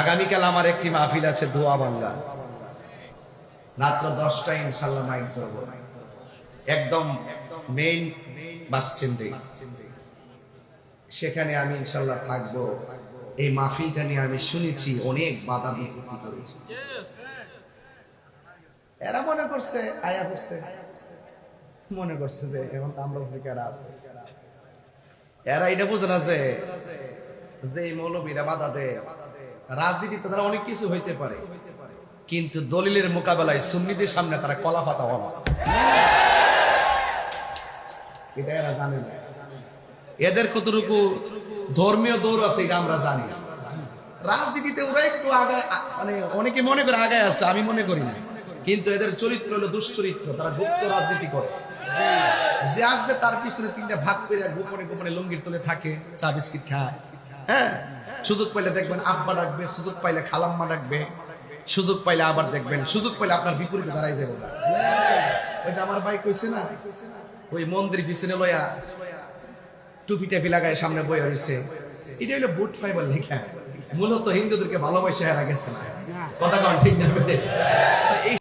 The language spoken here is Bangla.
আগামীকাল আমার একটি মাহফিল আছে দোয়া বাংলা, রাত্র 10টায় ইনশাল্লাহ মাইক করব, একদম মেইন বাস স্ট্যান্ডে। সেখানে আমি ইনশাল্লাহ থাকবো। এই মাহফিলটা নিয়ে আমি শুনেছি অনেক বাধা বিপত্তি করেছে। এরা মনে করছে আয়া করছে, মনে করছে যে এখন আমরা অফ্রিকারা আছে। এরা এটা বুঝে না যে এই মৌলবীরা বাধা দেয়। রাজনীতিতে তারা অনেক কিছু হইতে পারে, কিন্তু দলিলের মোকাবেলায় সুন্নিদের সামনে তারা কলা পাতা হলো। এটা এরা জানে না। এদের কতটুকু ধর্মীয় দৌড় আছে এটা আমরা জানি। রাজনীতিতে ওরা একটু আগে, মানে অনেকে মনে করে আগে আছে, আমি মনে করি না। কিন্তু এদের চরিত্র হলো দুশ্চরিত্র, তারা গুপ্ত রাজনীতি করে। যে আসবে তার পিছনে 3টা ভাগ করে গোপনে গোপনে লুঙ্গির তলে থাকে, চা বিস্কিট খায়। হ্যাঁ, সুযোগ পাইলে দেখবেন আব্বা ডাকবে, সুযোগ পাইলে খালাম্মা ডাকবে, সুযোগ পাইলে আবার দেখবেন, সুযোগ পাইলে আপনার বিপরীতে দাঁড়াই যাবে। ওই যে আমার ভাই কইছে না, ওই মন্দির পিছনে লয়া টুপি টাপি লাগায় সামনে বয়ে হয়েছে, এটা হলো বুট ফাইবার লেখা। মূলত হিন্দুদেরকে ভালোবাসা হারা গেছে না, কথা কন ঠিক না?